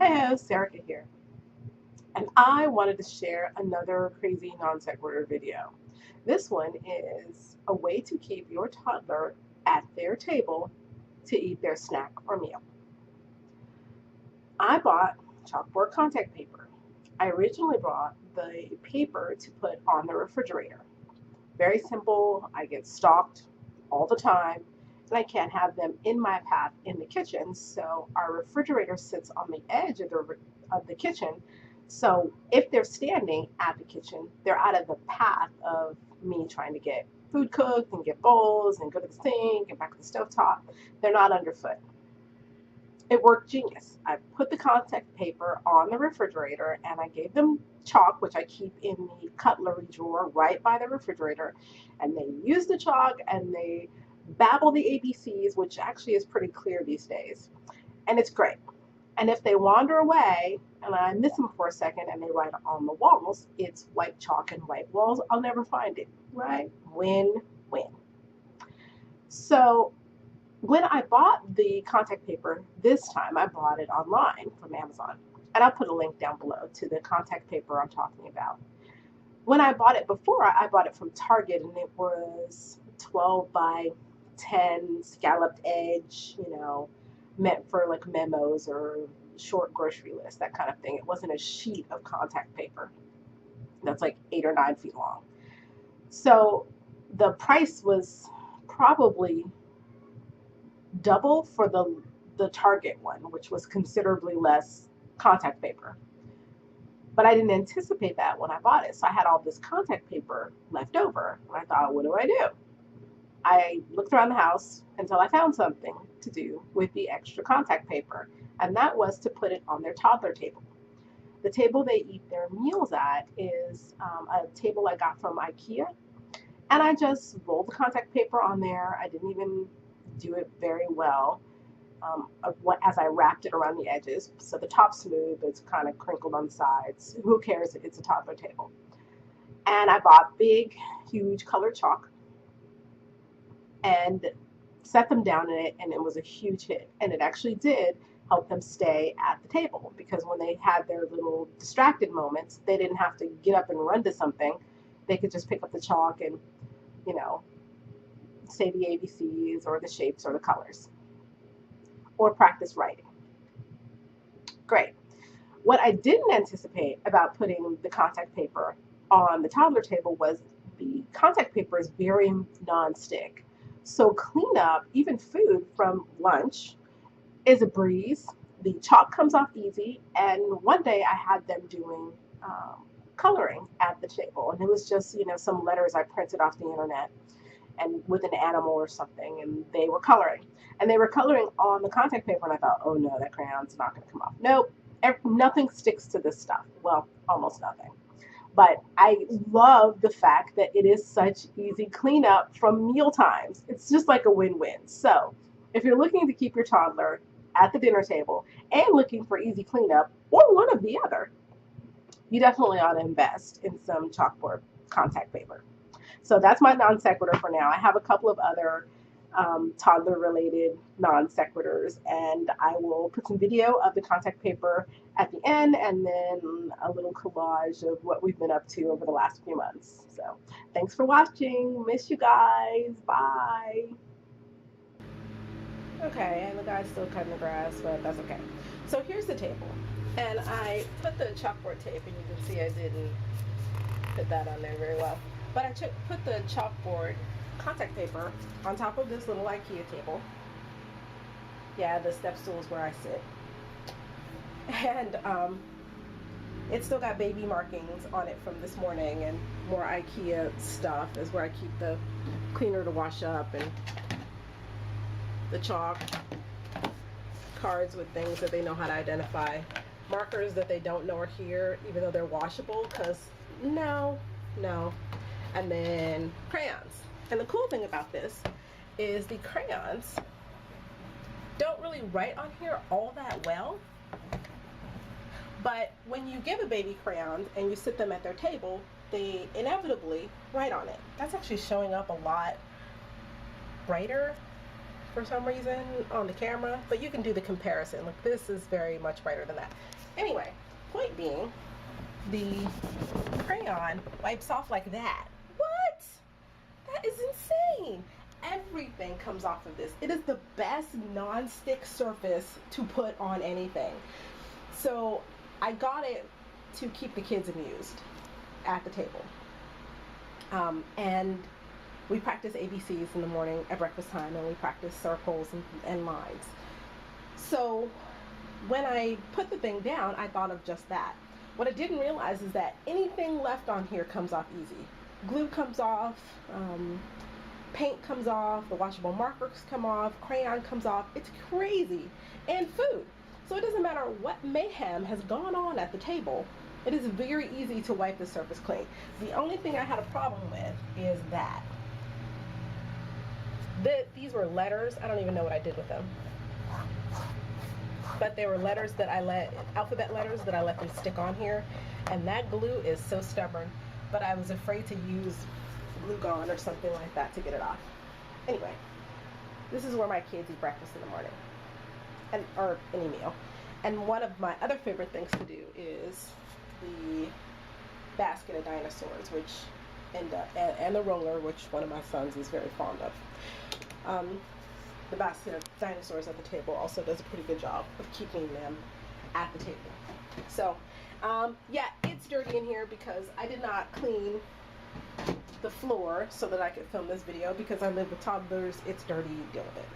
Hey, Serica here, and I wanted to share another crazy non sequitur video. This one is a way to keep your toddler at their table to eat their snack or meal. I bought chalkboard contact paper. I originally bought the paper to put on the refrigerator. Very simple. I get stalked all the time, and I can't have them in my path in the kitchen. So our refrigerator sits on the edge of the kitchen. So if they're standing at the kitchen, they're out of the path of me trying to get food cooked and get bowls and go to the sink and back to the stovetop. They're not underfoot. It worked genius. I put the contact paper on the refrigerator and I gave them chalk, which I keep in the cutlery drawer right by the refrigerator. And they use the chalk and they babble the ABCs, which actually is pretty clear these days. And it's great. And if they wander away and I miss them for a second and they write on the walls, it's white chalk and white walls. I'll never find it, right? Win, win. So when I bought the contact paper this time, I bought it online from Amazon. And I'll put a link down below to the contact paper I'm talking about. When I bought it before, I bought it from Target and it was 12 by 10 scalloped edge, meant for like memos or short grocery list, that kind of thing. It wasn't a sheet of contact paper that's like 8 or 9 feet long. So the price was probably double for the Target one, which was considerably less contact paper. But I didn't anticipate that when I bought it. So I had all this contact paper left over. And I thought, what do I do? I looked around the house until I found something to do with the extra contact paper. And that was to put it on their toddler table. The table they eat their meals at is a table I got from IKEA. And I just rolled the contact paper on there. I didn't even do it very well as I wrapped it around the edges. So the top's smooth, it's kind of crinkled on the sides. Who cares? It's a toddler table. And I bought big, huge colored chalk and set them down in it, and it was a huge hit. And it actually did help them stay at the table because when they had their little distracted moments, they didn't have to get up and run to something. They could just pick up the chalk and, say the ABCs or the shapes or the colors or practice writing. Great. What I didn't anticipate about putting the contact paper on the toddler table was the contact paper is very non-stick. So cleanup, even food from lunch, is a breeze. The chalk comes off easy. And one day I had them doing coloring at the table. And it was just, some letters I printed off the internet and with an animal or something, and they were coloring. And they were coloring on the contact paper, and I thought, oh no, that crayon's not going to come off. Nope, nothing sticks to this stuff. Well, almost nothing. But I love the fact that it is such easy cleanup from meal times. It's just like a win-win. So if you're looking to keep your toddler at the dinner table and looking for easy cleanup, or one of the other, you definitely ought to invest in some chalkboard contact paper. So that's my non sequitur for now. I have a couple of other toddler related non sequiturs, and I will put some video of the contact paper at the end and then a little collage of what we've been up to over the last few months. So thanks for watching. Miss you guys. Bye. Okay, and the guy's still cutting the grass, but that's okay. So here's the table. And I put the chalkboard tape, and you can see I didn't put that on there very well. But I put the chalkboard contact paper on top of this little IKEA table. Yeah, the step stool is where I sit. And it's still got baby markings on it from this morning, and more IKEA stuff is where I keep the cleaner to wash up, and the chalk, cards with things that they know how to identify, markers that they don't know are here, even though they're washable, because no. And then crayons. And the cool thing about this is the crayons don't really write on here all that well. But when you give a baby crayons and you sit them at their table, they inevitably write on it. That's actually showing up a lot brighter for some reason on the camera, but you can do the comparison. Look, this is very much brighter than that. Anyway, point being, the crayon wipes off like that. What? That is insane. Everything comes off of this. It is the best non-stick surface to put on anything. So I got it to keep the kids amused at the table. And we practice ABCs in the morning at breakfast time, and we practice circles and lines. So when I put the thing down, I thought of just that. What I didn't realize is that anything left on here comes off easy. Glue comes off, paint comes off, the washable markers come off, crayon comes off. It's crazy. And food. So it doesn't matter what mayhem has gone on at the table, it is very easy to wipe the surface clean. The only thing I had a problem with is that these were letters. I don't even know what I did with them. But they were letters that alphabet letters that I let them stick on here. And that glue is so stubborn. But I was afraid to use glue gun or something like that to get it off. Anyway, this is where my kids eat breakfast in the morning, or any meal. And one of my other favorite things to do is the basket of dinosaurs, which and the roller, which one of my sons is very fond of. The basket of dinosaurs at the table also does a pretty good job of keeping them at the table. So yeah, it's dirty in here because I did not clean the floor so that I could film this video. Because I live with toddlers, it's dirty, deal with it.